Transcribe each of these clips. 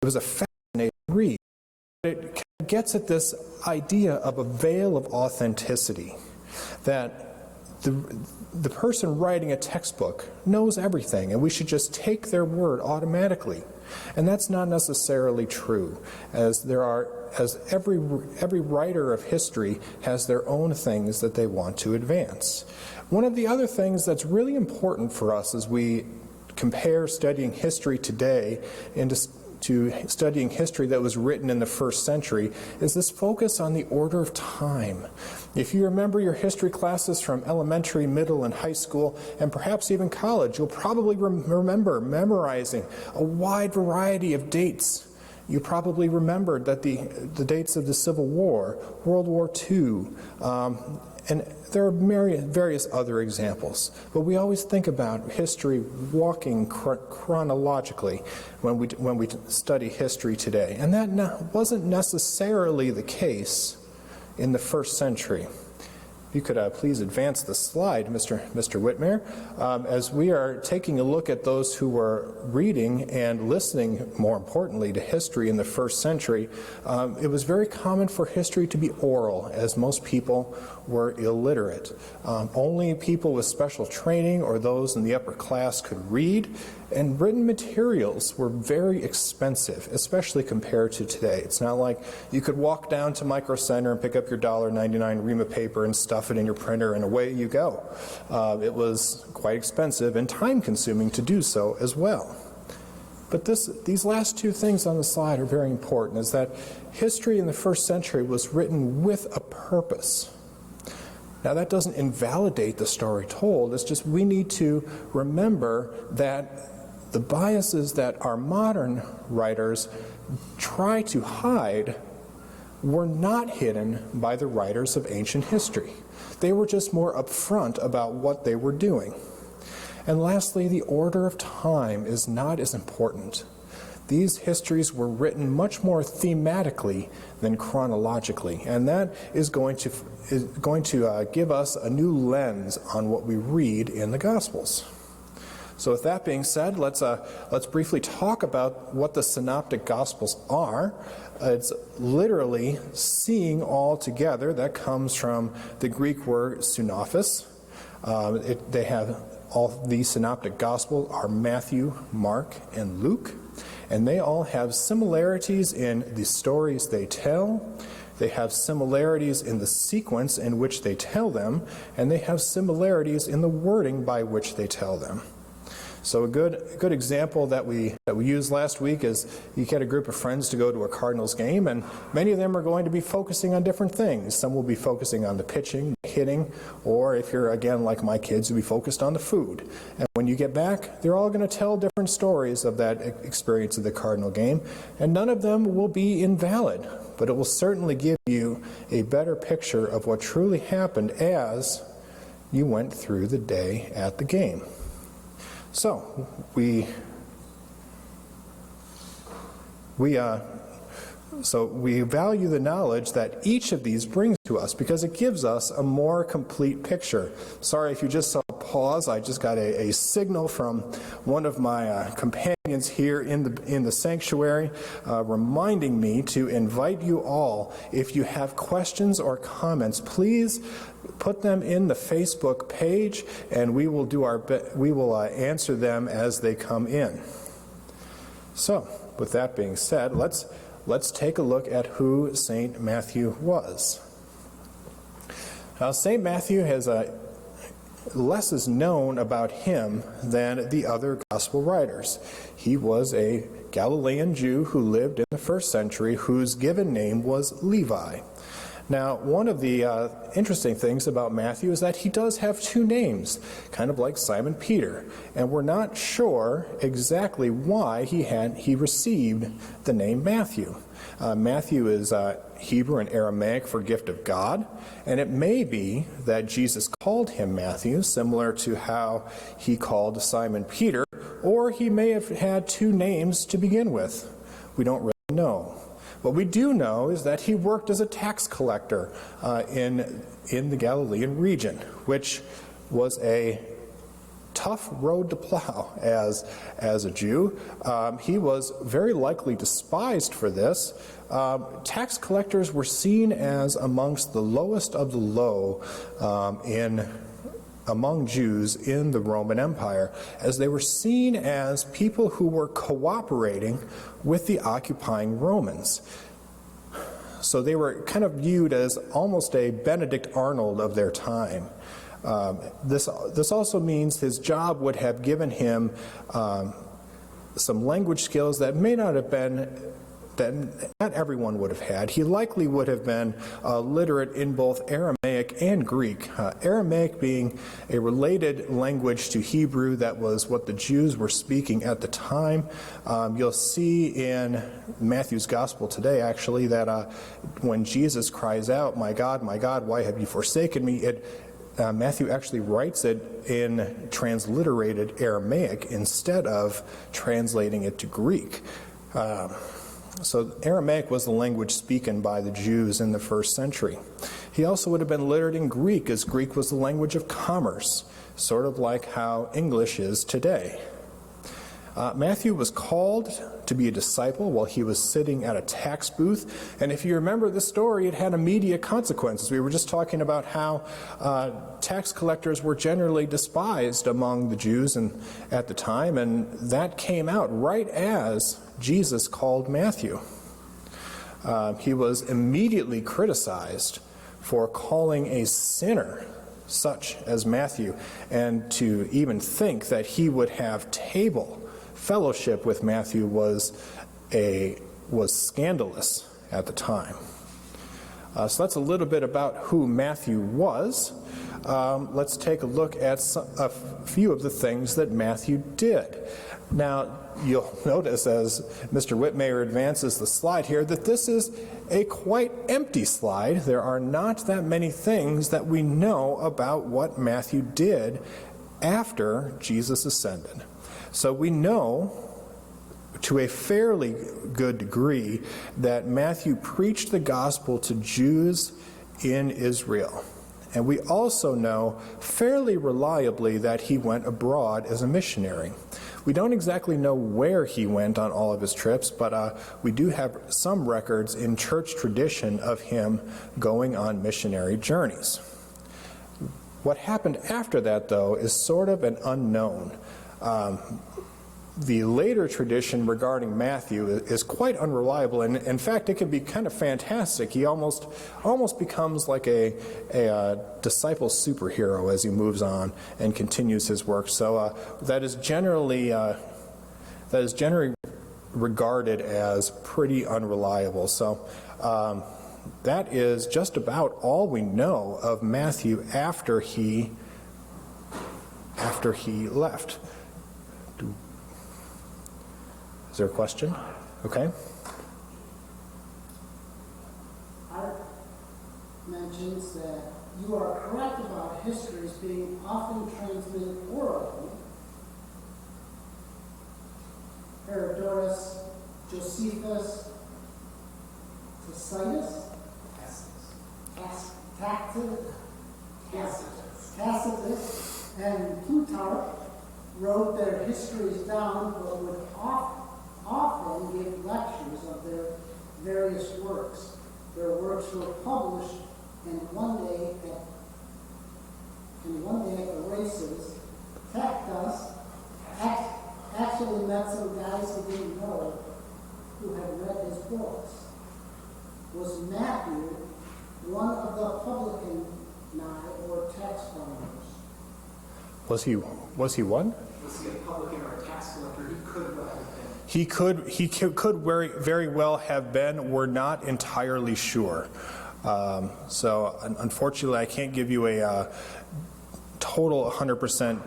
was a fascinating read. It gets at this idea of a veil of authenticity, that the person writing a textbook knows everything, and we should just take their word automatically. And that's not necessarily true, as every writer of history has their own things that they want to advance. One of the other things that's really important for us as we compare studying history today to studying history that was written in the first century is this focus on the order of time. If you remember your history classes from elementary, middle, and high school, and perhaps even college, you'll probably remember memorizing a wide variety of dates. You probably remembered that the dates of the Civil War, World War II, and there are various other examples. But we always think about history walking chronologically when we study history today. And that wasn't necessarily the case in the first century. If you could please advance the slide, Mr. Whitmer, as we are taking a look at those who were reading and listening, more importantly, to history in the first century. It was very common for history to be oral, as most people were illiterate. Only people with special training or those in the upper class could read, and written materials were very expensive, especially compared to today. It's not like you could walk down to Micro Center and pick up your $1.99 ream of paper and stuff it in your printer and away you go. It was quite expensive and time-consuming to do so as well. But these last two things on the slide are very important, is that history in the first century was written with a purpose. Now that doesn't invalidate the story told, it's just we need to remember that the biases that our modern writers try to hide were not hidden by the writers of ancient history. They were just more upfront about what they were doing. And lastly, the order of time is not as important. These histories were written much more thematically than chronologically, and that is going to give us a new lens on what we read in the Gospels. So with that being said, let's briefly talk about what the Synoptic Gospels are. It's literally seeing all together. That comes from the Greek word synophos. They have all the Synoptic Gospels are Matthew, Mark, and Luke, and they all have similarities in the stories they tell. They have similarities in the sequence in which they tell them, and they have similarities in the wording by which they tell them. So a good example that we used last week is you get a group of friends to go to a Cardinals game, and many of them are going to be focusing on different things. Some will be focusing on the pitching, hitting, or if you're, again, like my kids, you'll be focused on the food. And when you get back, they're all going to tell different stories of that experience of the Cardinal game, and none of them will be invalid, but it will certainly give you a better picture of what truly happened as you went through the day at the game. So we value the knowledge that each of these brings to us because it gives us a more complete picture. Sorry if you just saw a pause. I just got a signal from one of my companions here in the sanctuary reminding me to invite you all, if you have questions or comments, please put them in the Facebook page, and we will answer them as they come in. So, with that being said, let's take a look at who St. Matthew was. Now, St. Matthew has less is known about him than the other gospel writers. He was a Galilean Jew who lived in the first century, whose given name was Levi. Now, one of the interesting things about Matthew is that he does have two names, kind of like Simon Peter, and we're not sure exactly why he received the name Matthew. Matthew is Hebrew and Aramaic for gift of God, and it may be that Jesus called him Matthew, similar to how he called Simon Peter, or he may have had two names to begin with. We don't really know. What we do know is that he worked as a tax collector in the Galilean region, which was a tough road to plow as a Jew. He was very likely despised for this. Tax collectors were seen as amongst the lowest of the low among Jews in the Roman Empire, as they were seen as people who were cooperating with the occupying Romans. So they were kind of viewed as almost a Benedict Arnold of their time. This also means his job would have given him some language skills that may not have been, that not everyone would have had. He likely would have been literate in both Aramaic and Greek. Aramaic being a related language to Hebrew, that was what the Jews were speaking at the time. You'll see in Matthew's Gospel today, actually, that when Jesus cries out, my God, why have you forsaken me?" Matthew actually writes it in transliterated Aramaic instead of translating it to Greek. So Aramaic was the language spoken by the Jews in the first century. He also would have been literate in Greek, as Greek was the language of commerce, sort of like how English is today. Matthew was called to be a disciple while he was sitting at a tax booth. And if you remember the story, it had immediate consequences. We were just talking about how tax collectors were generally despised among the Jews at the time, and that came out right as Jesus called Matthew. He was immediately criticized for calling a sinner such as Matthew, and to even think that he would have table fellowship with Matthew was scandalous at the time. So that's a little bit about who Matthew was. Let's take a look at a few of the things that Matthew did. Now, you'll notice as Mr. Whitmayer advances the slide here that this is a quite empty slide. There are not that many things that we know about what Matthew did after Jesus ascended. So we know to a fairly good degree that Matthew preached the gospel to Jews in Israel. And we also know fairly reliably that he went abroad as a missionary. We don't exactly know where he went on all of his trips, but we do have some records in church tradition of him going on missionary journeys. What happened after that, though, is sort of an unknown. The later tradition regarding Matthew is quite unreliable, and in fact it can be kind of fantastic. He almost becomes like a disciple superhero as he moves on and continues his work. So that is generally regarded as pretty unreliable. So that is just about all we know of Matthew after he left. Is there a question? Okay. Art mentions that you are correct about histories being often transmitted orally. Herodotus, Josephus, Tacitus, Tacitus, and Plutarch wrote their histories down, but would often give lectures of their various works. Their works were published, and one day at the races, Tacitus actually met some guys he didn't know who had read his books. Was Matthew one of the publicani or tax collectors? Was he one? Was he a publican or a tax collector? He could well have been. He could very well have been. We're not entirely sure. So unfortunately, I can't give you a total 100%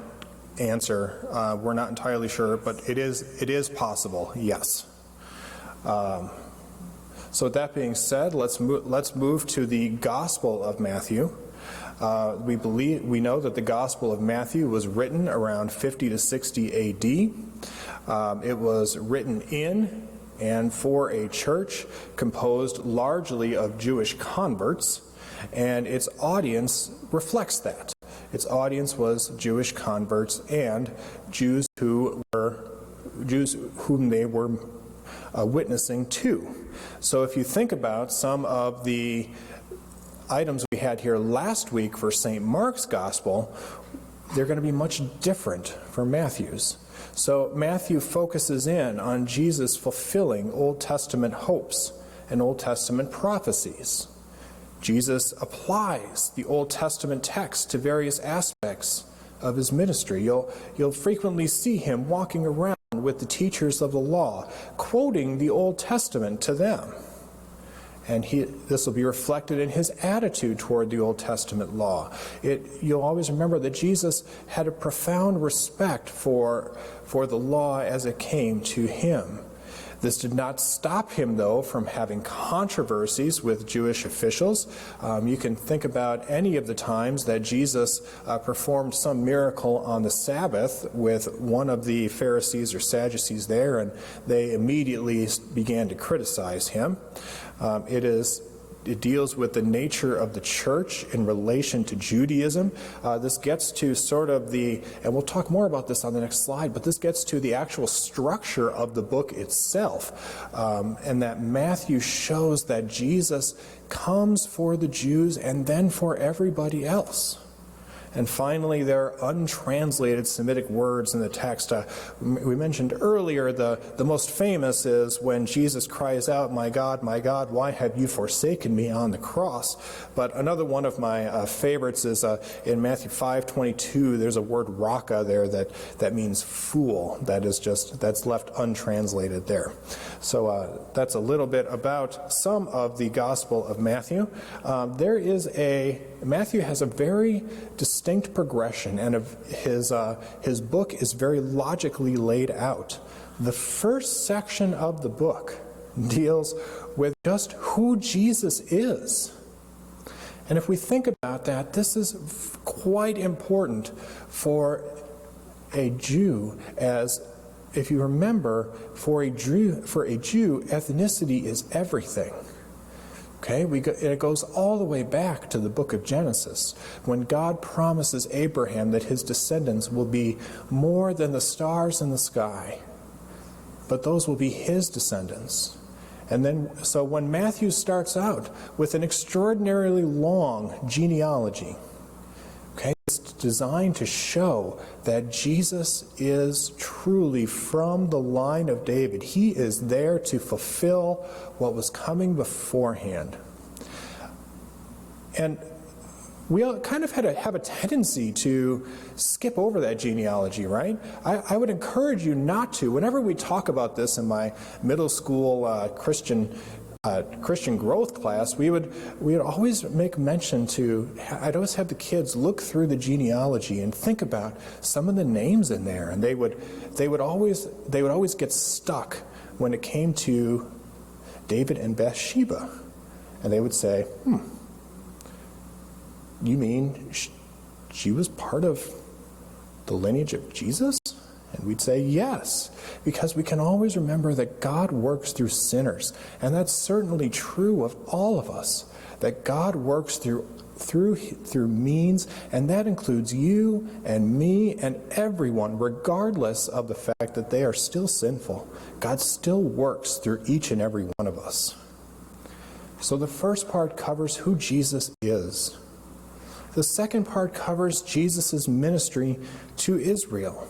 answer. We're not entirely sure, but it is possible. Yes. So with that being said, let's move to the Gospel of Matthew. We know that the Gospel of Matthew was written around 50 to 60 A.D. It was written in and for a church composed largely of Jewish converts, and its audience reflects that. Its audience was Jewish converts and Jews whom they were witnessing to. So if you think about some of the items we had here last week for St. Mark's Gospel, they're going to be much different from Matthew's. So Matthew focuses in on Jesus fulfilling Old Testament hopes and Old Testament prophecies. Jesus applies the Old Testament text to various aspects of his ministry. You'll frequently see him walking around with the teachers of the law, quoting the Old Testament to them. And this will be reflected in his attitude toward the Old Testament law. You'll always remember that Jesus had a profound respect for the law as it came to him. This did not stop him, though, from having controversies with Jewish officials. You can think about any of the times that Jesus performed some miracle on the Sabbath with one of the Pharisees or Sadducees there, and they immediately began to criticize him. It deals with the nature of the church in relation to Judaism. This gets to sort of and we'll talk more about this on the next slide, but this gets to the actual structure of the book itself, and that Matthew shows that Jesus comes for the Jews and then for everybody else. And finally, there are untranslated Semitic words in the text. We mentioned earlier the most famous is when Jesus cries out, my God, why have you forsaken me?" on the cross. But another one of my favorites is in Matthew 5:22. There's a word "raka" there that means fool. That's left untranslated there. So that's a little bit about some of the Gospel of Matthew. Matthew has a very distinct progression, and his book is very logically laid out. The first section of the book deals with just who Jesus is. And if we think about that, this is quite important for a Jew, as if you remember, for a Jew, ethnicity is everything. Okay, it goes all the way back to the book of Genesis, when God promises Abraham that his descendants will be more than the stars in the sky, but those will be his descendants. And then, so when Matthew starts out with an extraordinarily long genealogy, okay, it's designed to show that Jesus is truly from the line of David. He is there to fulfill what was coming beforehand. And we all kind of have a tendency to skip over that genealogy, right? I would encourage you not to. Whenever we talk about this in my middle school Christian growth class, we would always make mention I'd always have the kids look through the genealogy and think about some of the names in there, and they would always get stuck when it came to David and Bathsheba, and they would say, "You mean she was part of the lineage of Jesus?" And we'd say yes, because we can always remember that God works through sinners, and that's certainly true of all of us, that God works through means, and that includes you and me and everyone, regardless of the fact that they are still sinful. God still works through each and every one of us. So the first part covers who Jesus is. The second part covers Jesus' ministry to Israel.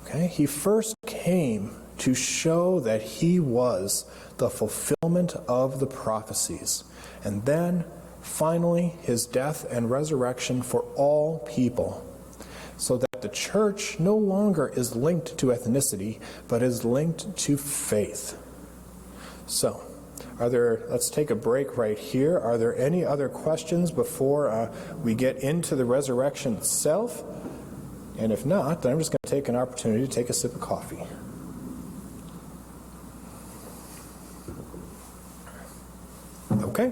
Okay? He first came to show that he was the fulfillment of the prophecies. And then, finally, his death and resurrection for all people, so that the church no longer is linked to ethnicity, but is linked to faith. So, let's take a break right here. Are there any other questions before we get into the resurrection itself? And if not, then I'm just going to take an opportunity to take a sip of coffee. Okay.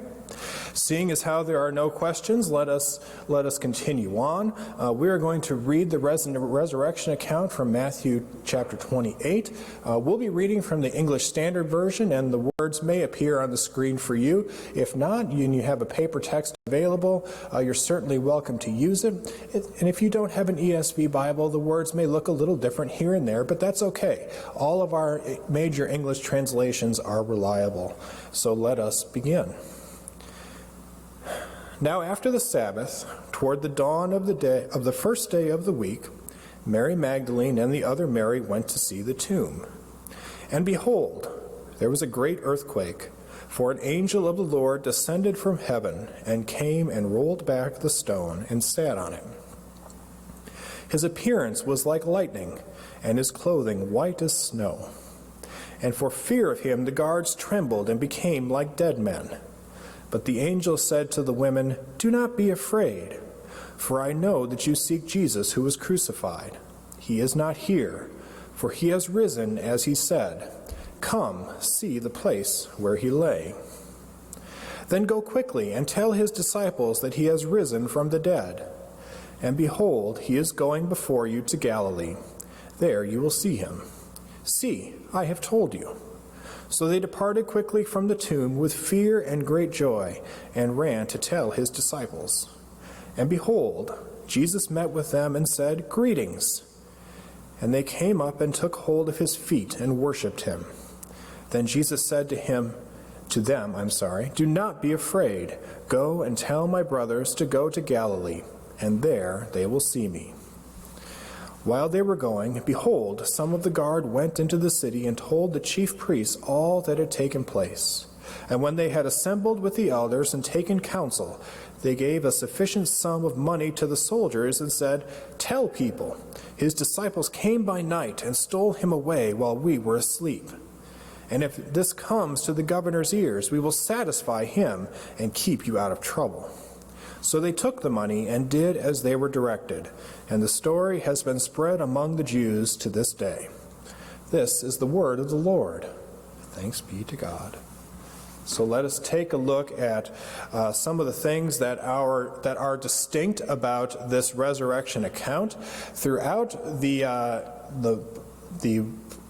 Seeing as how there are no questions, let us continue on. We are going to read the resurrection account from Matthew chapter 28. We'll be reading from the English Standard Version, and the words may appear on the screen for you. If not, and you have a paper text available, you're certainly welcome to use it. And if you don't have an ESV Bible, the words may look a little different here and there, but that's okay. All of our major English translations are reliable. So let us begin. Now after the Sabbath, toward the dawn of the first day of the week, Mary Magdalene and the other Mary went to see the tomb. And behold, there was a great earthquake, for an angel of the Lord descended from heaven and came and rolled back the stone and sat on it. His appearance was like lightning, and his clothing white as snow. And for fear of him the guards trembled and became like dead men. But the angel said to the women, "Do not be afraid, for I know that you seek Jesus who was crucified. He is not here, for he has risen as he said. Come, see the place where he lay. Then go quickly and tell his disciples that he has risen from the dead. And behold, he is going before you to Galilee. There you will see him. See, I have told you." So they departed quickly from the tomb with fear and great joy, and ran to tell his disciples. And behold, Jesus met with them and said, "Greetings." And they came up and took hold of his feet and worshipped him. Then Jesus said to them, "Do not be afraid. Go and tell my brothers to go to Galilee, and there they will see me." While they were going, behold, some of the guard went into the city and told the chief priests all that had taken place. And when they had assembled with the elders and taken counsel, they gave a sufficient sum of money to the soldiers and said, "Tell people, his disciples came by night and stole him away while we were asleep. And if this comes to the governor's ears, we will satisfy him and keep you out of trouble." So they took the money and did as they were directed, and the story has been spread among the Jews to this day. This is the word of the Lord. Thanks be to God. So let us take a look at some of the things that are distinct about this resurrection account. Throughout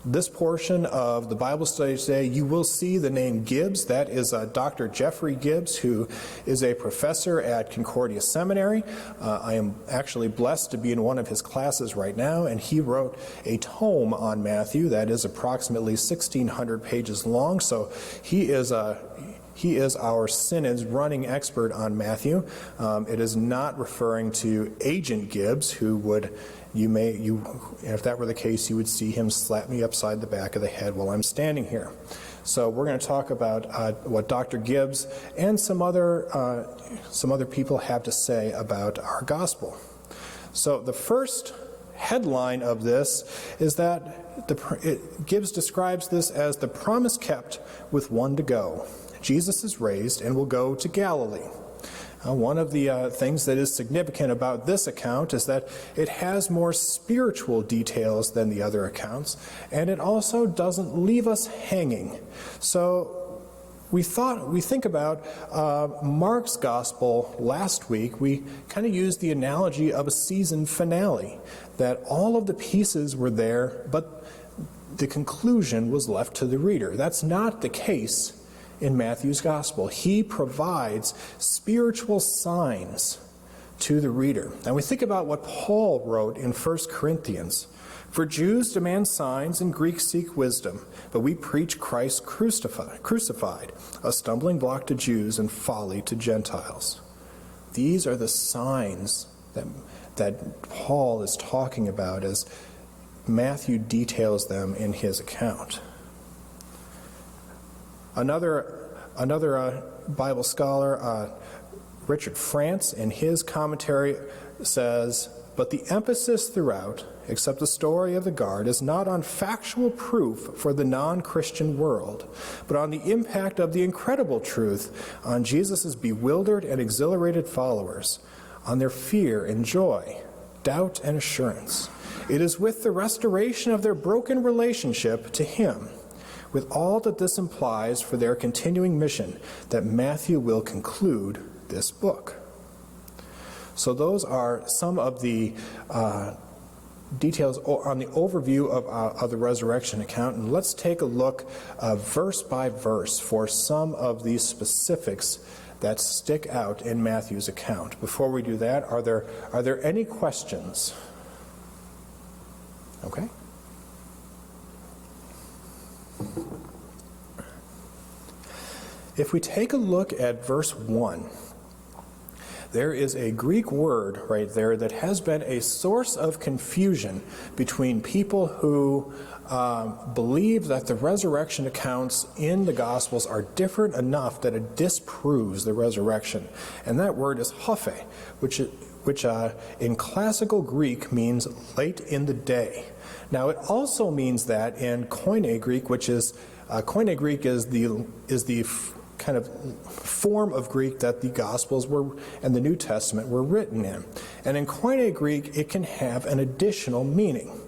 this portion of the Bible study today, you will see the name Gibbs. That is Dr. Jeffrey Gibbs, who is a professor at Concordia Seminary. I am actually blessed to be in one of his classes right now, and he wrote a tome on Matthew that is approximately 1,600 pages long. So he is our synod's running expert on Matthew. It is not referring to Agent Gibbs, who would, if that were the case, you would see him slap me upside the back of the head while I'm standing here. So we're going to talk about what Dr. Gibbs and some other people have to say about our gospel. So the first headline of this is that Gibbs describes this as the promise kept with one to go. Jesus is raised and will go to Galilee. One of the things that is significant about this account is that it has more spiritual details than the other accounts, and it also doesn't leave us hanging. So we think about Mark's gospel last week. We kind of used the analogy of a season finale, that all of the pieces were there, but the conclusion was left to the reader. That's not the case in Matthew's gospel. He provides spiritual signs to the reader. And we think about what Paul wrote in 1 Corinthians. "For Jews demand signs and Greeks seek wisdom, but we preach Christ crucified, a stumbling block to Jews and folly to Gentiles." These are the signs that Paul is talking about as Matthew details them in his account. Another Bible scholar, Richard France, in his commentary says, "But the emphasis throughout, except the story of the guard, is not on factual proof for the non-Christian world, but on the impact of the incredible truth on Jesus' bewildered and exhilarated followers, on their fear and joy, doubt and assurance. It is with the restoration of their broken relationship to Him, with all that this implies for their continuing mission, that Matthew will conclude this book. So those are some of the details on the overview of the resurrection account. And let's take a look verse by verse for some of these specifics that stick out in Matthew's account. Before we do that, are there any questions? Okay. If we take a look at verse 1, there is a Greek word right there that has been a source of confusion between people who believe that the resurrection accounts in the Gospels are different enough that it disproves the resurrection. And that word is hophe, which in classical Greek means late in the day. Now it also means that in Koine Greek, which is Koine Greek is the kind of form of Greek that the Gospels were and the New Testament were written in. And in Koine Greek, it can have an additional meaning.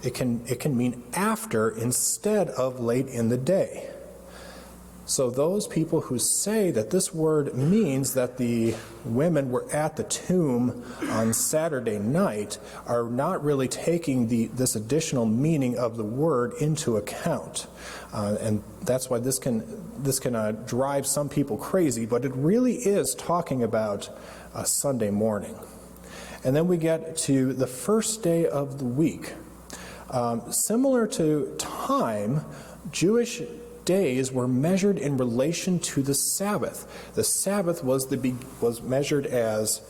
It can mean after instead of late in the day. So those people who say that this word means that the women were at the tomb on Saturday night are not really taking this additional meaning of the word into account. And that's why this can drive some people crazy, but it really is talking about Sunday morning. And then we get to the first day of the week. Similar to time, Jewish days were measured in relation to the Sabbath. The Sabbath was measured as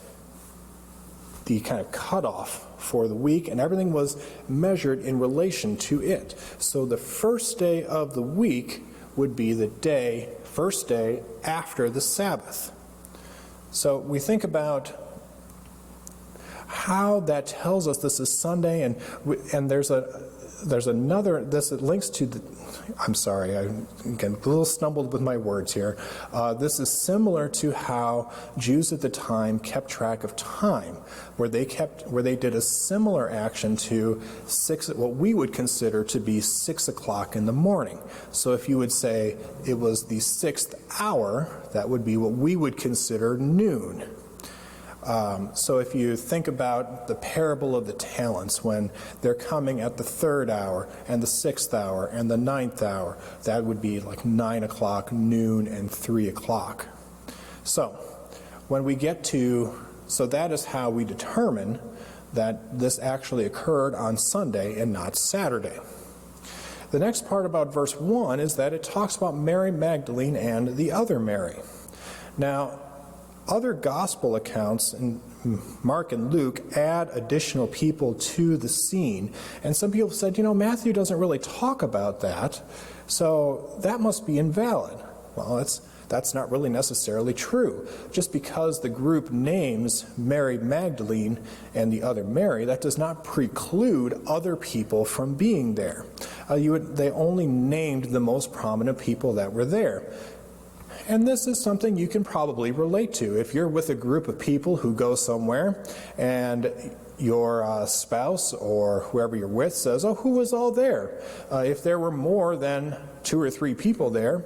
the kind of cutoff for the week, and everything was measured in relation to it. So the first day of the week would be the first day after the Sabbath. So we think about how that tells us this is Sunday, and there's another, this links to the, I'm sorry, I get a little stumbled with my words here. This is similar to how Jews at the time kept track of time, where they did a similar action to what we would consider to be 6 o'clock in the morning. So if you would say it was the 6th hour, that would be what we would consider noon. So if you think about the parable of the talents, when they're coming at the 3rd hour and the 6th hour and the 9th hour, that would be like 9 o'clock, noon, and 3 o'clock. So when we get so that is how we determine that this actually occurred on Sunday and not Saturday. The next part about verse 1 is that it talks about Mary Magdalene and the other Mary. Now, other gospel accounts, in Mark and Luke, add additional people to the scene. And some people said, Matthew doesn't really talk about that, so that must be invalid. Well, that's not really necessarily true. Just because the group names Mary Magdalene and the other Mary, that does not preclude other people from being there. They only named the most prominent people that were there. And this is something you can probably relate to. If you're with a group of people who go somewhere and your spouse or whoever you're with says, "Oh, who was all there?" If there were more than 2 or 3 people there,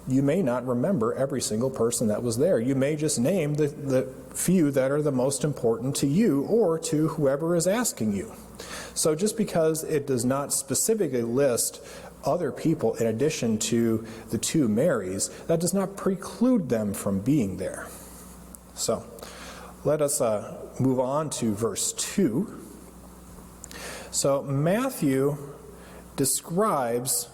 you may not remember every single person that was there. You may just name the few that are the most important to you or to whoever is asking you. So just because it does not specifically list other people in addition to the 2 Marys, that does not preclude them from being there. So let us move on to verse 2. So Matthew describes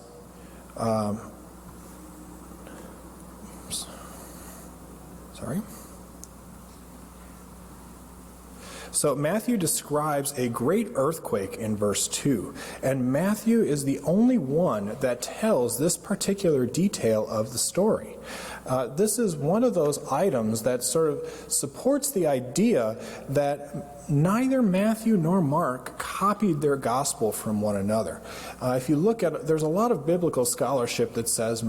So Matthew describes a great earthquake in verse 2, and Matthew is the only one that tells this particular detail of the story. This is one of those items that sort of supports the idea that neither Matthew nor Mark copied their gospel from one another. If you look at it, there's a lot of biblical scholarship that says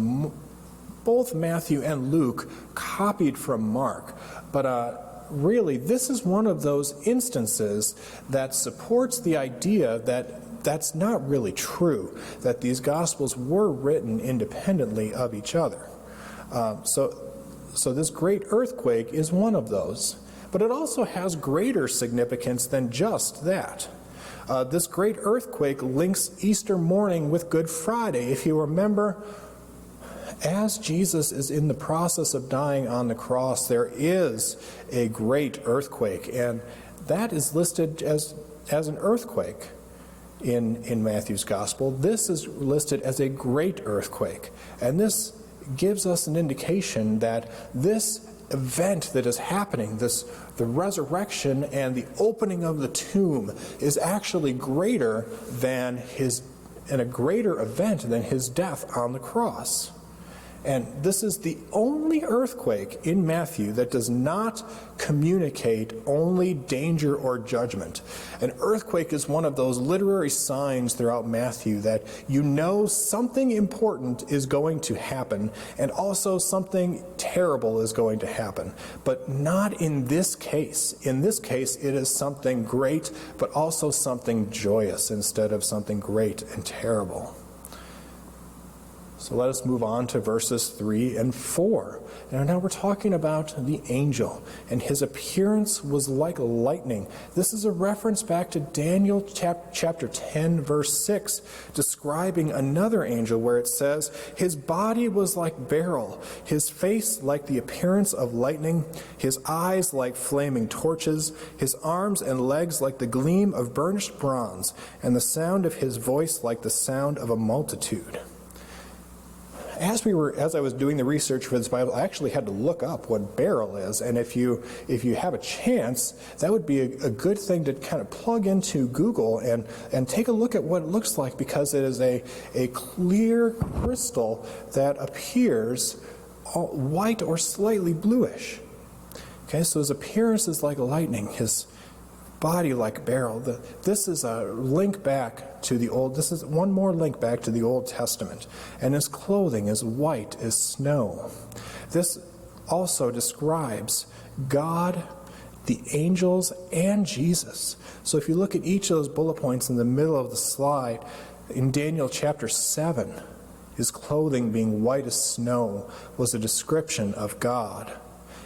both Matthew and Luke copied from Mark, but really, this is one of those instances that supports the idea that that's not really true, that these Gospels were written independently of each other. So this great earthquake is one of those. But it also has greater significance than just that. This great earthquake links Easter morning with Good Friday. If you remember, as Jesus is in the process of dying on the cross, there is a great earthquake, and that is listed as an earthquake in Matthew's Gospel. This is listed as a great earthquake, and this gives us an indication that this event that is happening, the resurrection and the opening of the tomb, is actually greater than a greater event than his death on the cross. And this is the only earthquake in Matthew that does not communicate only danger or judgment. An earthquake is one of those literary signs throughout Matthew that you know something important is going to happen and also something terrible is going to happen. But not in this case. In this case, it is something great, but also something joyous instead of something great and terrible. So let us move on to verses 3 and 4. Now we're talking about the angel, and his appearance was like lightning. This is a reference back to Daniel chapter 10, verse 6, describing another angel where it says, "His body was like beryl, his face like the appearance of lightning, his eyes like flaming torches, his arms and legs like the gleam of burnished bronze, and the sound of his voice like the sound of a multitude." As I was doing the research for this Bible, I actually had to look up what beryl is, and if you have a chance, that would be a good thing to kind of plug into Google and take a look at what it looks like, because it is a clear crystal that appears white or slightly bluish. Okay, so his appearance is like lightning, his body like beryl. This is a link back to the Old. This is one more link back to the Old Testament. And his clothing is white as snow. This also describes God, the angels, and Jesus. So if you look at each of those bullet points in the middle of the slide, in Daniel chapter 7, his clothing being white as snow was a description of God.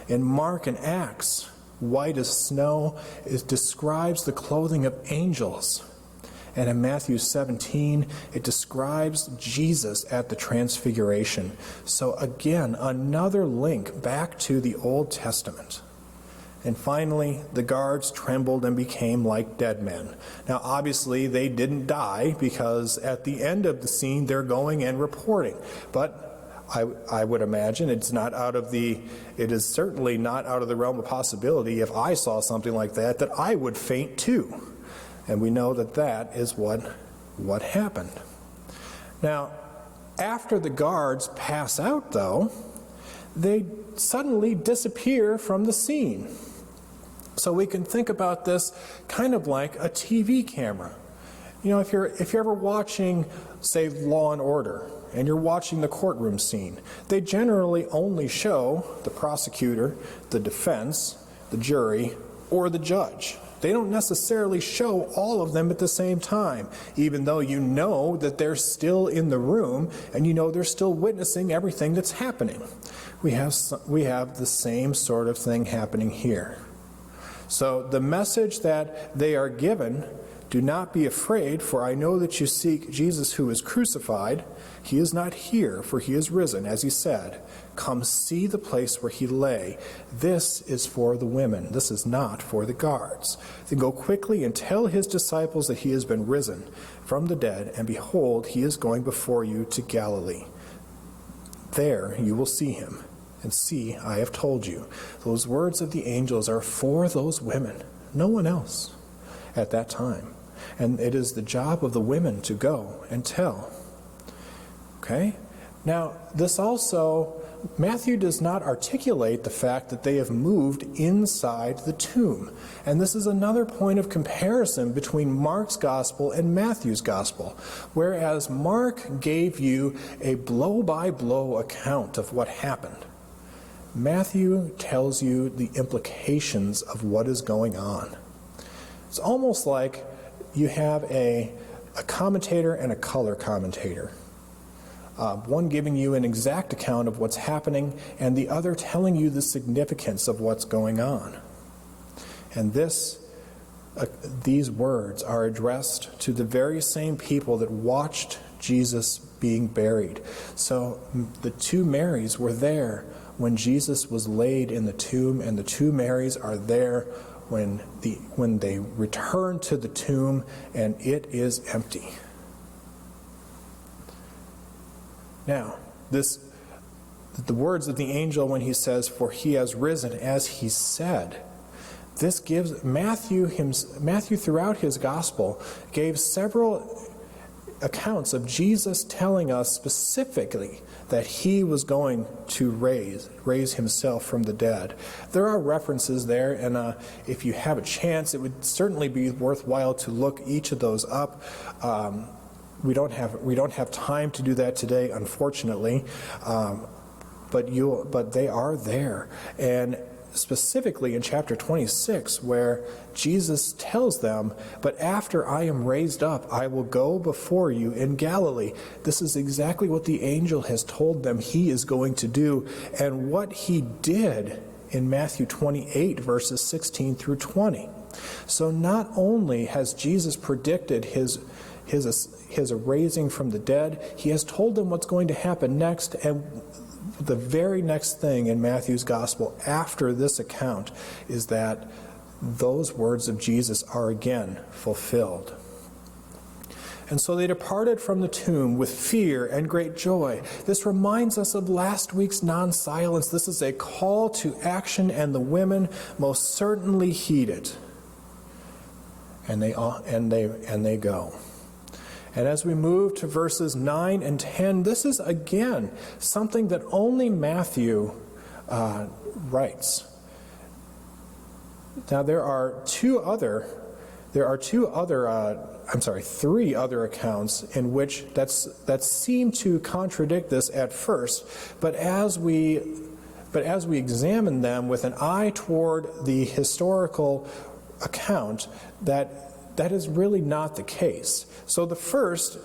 In Mark and Acts, white as snow, it describes the clothing of angels. And in Matthew 17, it describes Jesus at the Transfiguration. So again, another link back to the Old Testament. And finally, the guards trembled and became like dead men. Now, obviously, they didn't die, because at the end of the scene, they're going and reporting. But I would imagine it is certainly not out of the realm of possibility, if I saw something like that I would faint too. And we know that is what happened. Now, after the guards pass out, though, they suddenly disappear from the scene. So we can think about this kind of like a TV camera. You know, if you're ever watching, say, Law and Order, and you're watching the courtroom scene, they generally only show the prosecutor, the defense, the jury, or the judge. They don't necessarily show all of them at the same time, even though you know that they're still in the room and you know they're still witnessing everything that's happening. We have the same sort of thing happening here. So the message that they are given: "Do not be afraid, for I know that you seek Jesus who is crucified. He is not here, for he is risen, as he said. Come see the place where he lay. This is for the women. This is not for the guards. Then go quickly and tell his disciples that he has been risen from the dead, and behold, he is going before you to Galilee. There you will see him. And see, I have told you." Those words of the angels are for those women, no one else at that time. And it is the job of the women to go and tell. Okay? Now, this also, Matthew does not articulate the fact that they have moved inside the tomb. And this is another point of comparison between Mark's gospel and Matthew's gospel. Whereas Mark gave you a blow-by-blow account of what happened, Matthew tells you the implications of what is going on. It's almost like you have a a commentator and a color commentator. One giving you an exact account of what's happening, and the other telling you the significance of what's going on. And these words are addressed to the very same people that watched Jesus being buried. So the two Marys were there when Jesus was laid in the tomb, and the two Marys are there when they return to the tomb and it is empty. Now, the words of the angel when he says, "For he has risen as he said," this gives Matthew throughout his gospel gave several accounts of Jesus telling us specifically that he was going to raise himself from the dead. There are references there, and if you have a chance, it would certainly be worthwhile to look each of those up. We don't have time to do that today, unfortunately, but they are there. And specifically in chapter 26, where Jesus tells them, "But after I am raised up, I will go before you in Galilee." This is exactly what the angel has told them he is going to do, and what he did in Matthew 28, verses 16 through 20. So not only has Jesus predicted his raising from the dead, he has told them what's going to happen next, and the very next thing in Matthew's gospel after this account is that those words of Jesus are again fulfilled. And so they departed from the tomb with fear and great joy. This reminds us of last week's non-silence. This is a call to action, and the women most certainly heed it. And they go. And as we move to verses 9 and 10, this is again something that only Matthew writes. Now there are three other accounts in which that seem to contradict this at first, but as we examine them with an eye toward the historical account, that is really not the case. So the first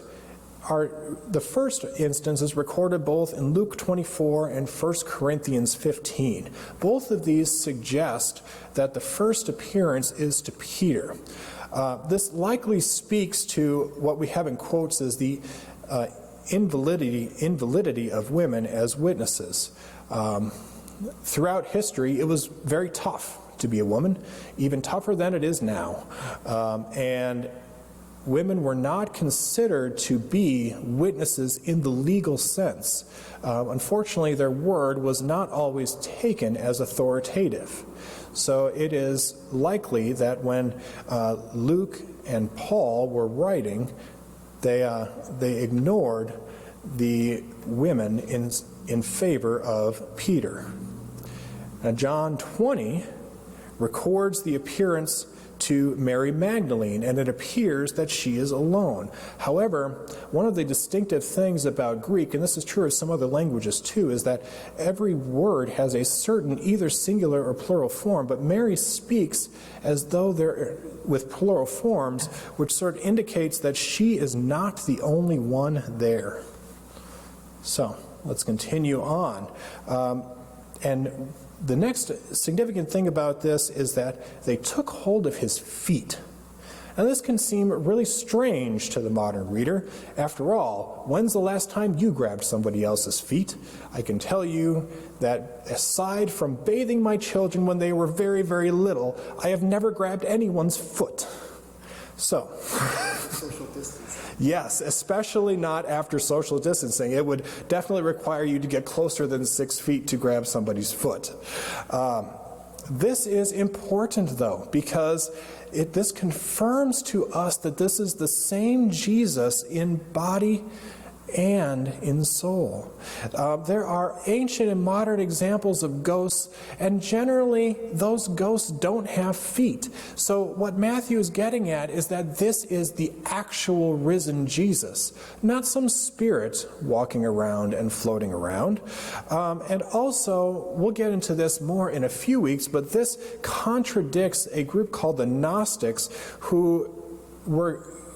instance is recorded both in Luke 24 and 1 Corinthians 15. Both of these suggest that the first appearance is to Peter. This likely speaks to what we have in quotes as the invalidity of women as witnesses. Throughout history, it was very tough to be a woman, even tougher than it is now. And women were not considered to be witnesses in the legal sense. Unfortunately, their word was not always taken as authoritative. So it is likely that when Luke and Paul were writing, they ignored the women in favor of Peter. Now, John 20 records the appearance to Mary Magdalene, and it appears that she is alone. However, one of the distinctive things about Greek, and this is true of some other languages too, is that every word has a certain either singular or plural form, but Mary speaks as though they're with plural forms, which sort of indicates that she is not the only one there. So, let's continue on. And the next significant thing about this is that they took hold of his feet. And this can seem really strange to the modern reader. After all, when's the last time you grabbed somebody else's feet? I can tell you that aside from bathing my children when they were very, very little, I have never grabbed anyone's foot. So, Social distancing. yes, especially not after social distancing. It would definitely require you to get closer than 6 feet to grab somebody's foot. This is important, though, because this confirms to us that this is the same Jesus in body and in soul. There are ancient and modern examples of ghosts, and generally those ghosts don't have feet. So what Matthew is getting at is that this is the actual risen Jesus, not some spirit walking around and floating around. And also, we'll get into this more in a few weeks, but this contradicts a group called the Gnostics who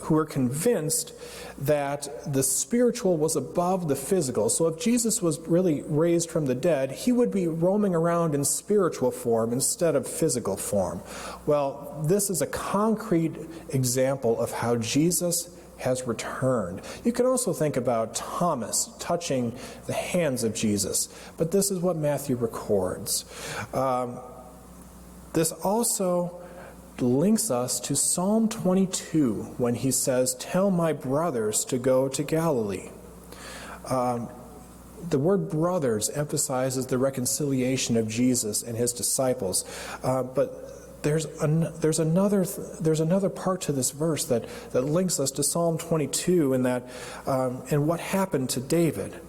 who were convinced that the spiritual was above the physical. So if Jesus was really raised from the dead, he would be roaming around in spiritual form instead of physical form. Well, this is a concrete example of how Jesus has returned. You can also think about Thomas touching the hands of Jesus, but this is what Matthew records. This also links us to Psalm 22 when he says, "Tell my brothers to go to Galilee." The word brothers emphasizes the reconciliation of Jesus and his disciples, but there's another part to this verse that links us to Psalm 22 in that and what happened to David.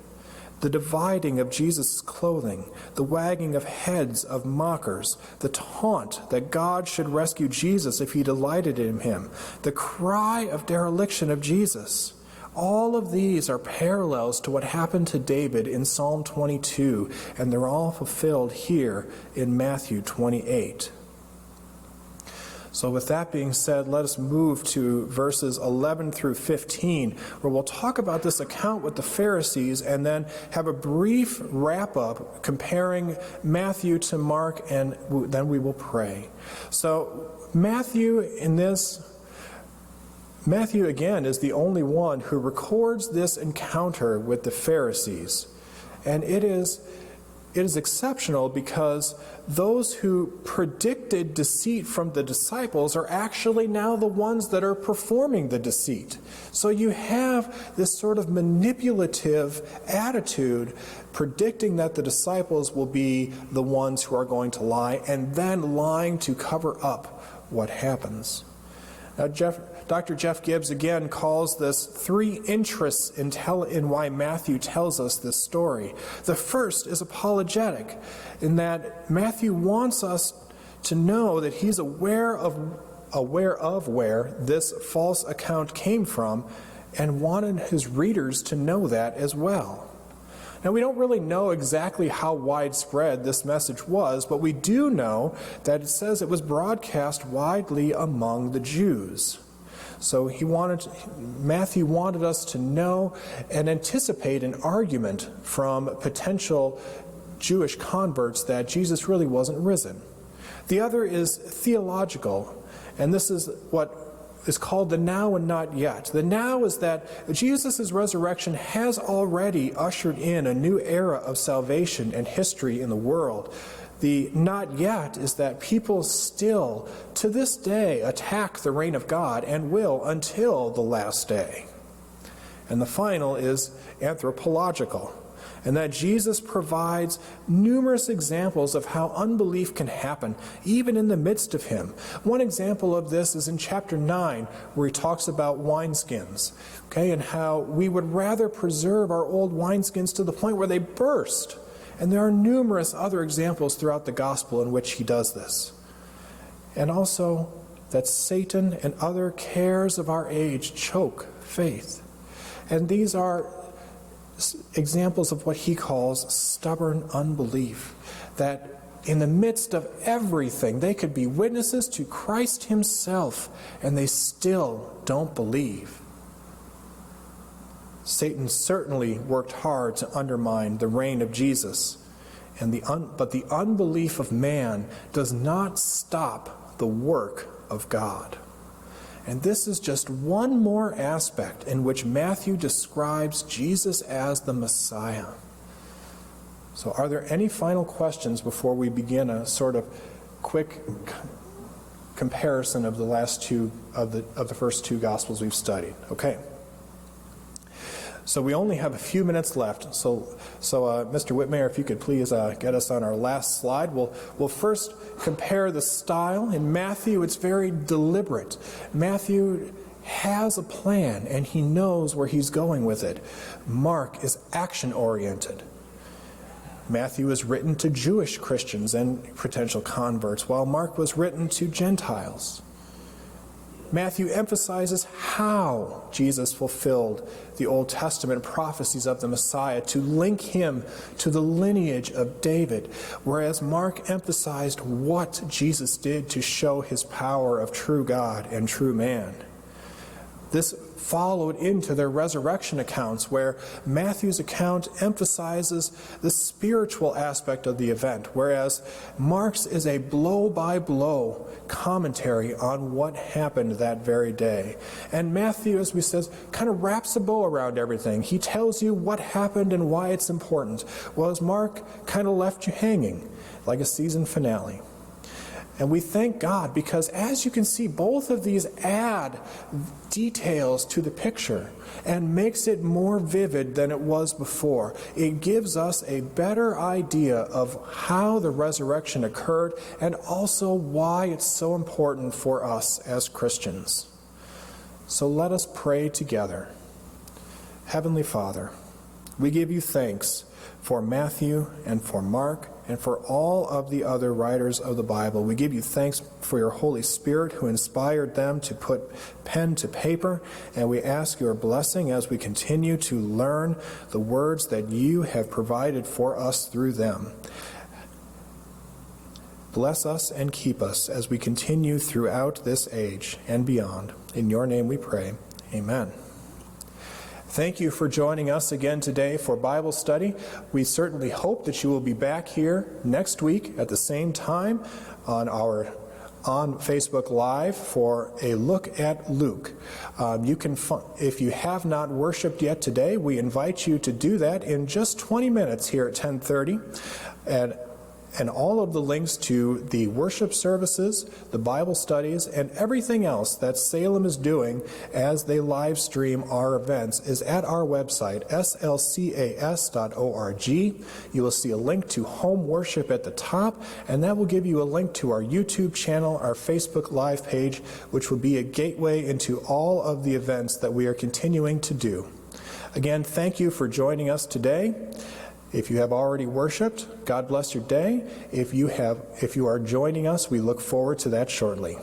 The dividing of Jesus' clothing, the wagging of heads of mockers, the taunt that God should rescue Jesus if he delighted in him, the cry of dereliction of Jesus. All of these are parallels to what happened to David in Psalm 22, and they're all fulfilled here in Matthew 28. So with that being said, let us move to verses 11 through 15, where we'll talk about this account with the Pharisees and then have a brief wrap-up comparing Matthew to Mark, and then we will pray. So Matthew again is the only one who records this encounter with the Pharisees. And it is exceptional because those who predicted deceit from the disciples are actually now the ones that are performing the deceit. So you have this sort of manipulative attitude predicting that the disciples will be the ones who are going to lie and then lying to cover up what happens. Now, Dr. Jeff Gibbs again calls this three interests in why Matthew tells us this story. The first is apologetic, in that Matthew wants us to know that he's aware of where this false account came from and wanted his readers to know that as well. Now, we don't really know exactly how widespread this message was, but we do know that it says it was broadcast widely among the Jews. So Matthew wanted us to know and anticipate an argument from potential Jewish converts that Jesus really wasn't risen. The other is theological, and this is what is called the now and not yet. The now is that Jesus' resurrection has already ushered in a new era of salvation and history in the world. The not yet is that people still, to this day, attack the reign of God and will until the last day. And the final is anthropological, and that Jesus provides numerous examples of how unbelief can happen, even in the midst of him. One example of this is in chapter 9, where he talks about wineskins, and how we would rather preserve our old wineskins to the point where they burst. And there are numerous other examples throughout the gospel in which he does this. And also that Satan and other cares of our age choke faith. And these are examples of what he calls stubborn unbelief, that in the midst of everything, they could be witnesses to Christ himself, and they still don't believe. Satan certainly worked hard to undermine the reign of Jesus, but the unbelief of man does not stop the work of God. And this is just one more aspect in which Matthew describes Jesus as the Messiah. So are there any final questions before we begin a sort of quick comparison of the last two of the first two Gospels we've studied? Okay. So we only have a few minutes left. So Mr. Whitmire, if you could please get us on our last slide. We'll first compare the style. In Matthew, it's very deliberate. Matthew has a plan, and he knows where he's going with it. Mark is action-oriented. Matthew is written to Jewish Christians and potential converts, while Mark was written to Gentiles. Matthew emphasizes how Jesus fulfilled the Old Testament prophecies of the Messiah to link him to the lineage of David, whereas Mark emphasized what Jesus did to show his power of true God and true man. This followed into their resurrection accounts, where Matthew's account emphasizes the spiritual aspect of the event, whereas Mark's is a blow-by-blow commentary on what happened that very day. And Matthew, as we said, kind of wraps a bow around everything. He tells you what happened and why it's important, whereas Mark kind of left you hanging like a season finale. And we thank God because, as you can see, both of these add details to the picture and makes it more vivid than it was before. It gives us a better idea of how the resurrection occurred and also why it's so important for us as Christians. So let us pray together. Heavenly Father, we give you thanks for Matthew and for Mark and for all of the other writers of the Bible. We give you thanks for your Holy Spirit who inspired them to put pen to paper, and we ask your blessing as we continue to learn the words that you have provided for us through them. Bless us and keep us as we continue throughout this age and beyond. In your name we pray. Amen. Thank you for joining us again today for Bible study. We certainly hope that you will be back here next week at the same time on Facebook Live for a look at Luke. If you have not worshiped yet today, we invite you to do that in just 20 minutes here at 10:30. And all of the links to the worship services, the Bible studies, and everything else that Salem is doing as they live stream our events is at our website, slcas.org. You will see a link to home worship at the top, and that will give you a link to our YouTube channel, our Facebook Live page, which will be a gateway into all of the events that we are continuing to do. Again, thank you for joining us today. If you have already worshiped, God bless your day. If you are joining us, we look forward to that shortly.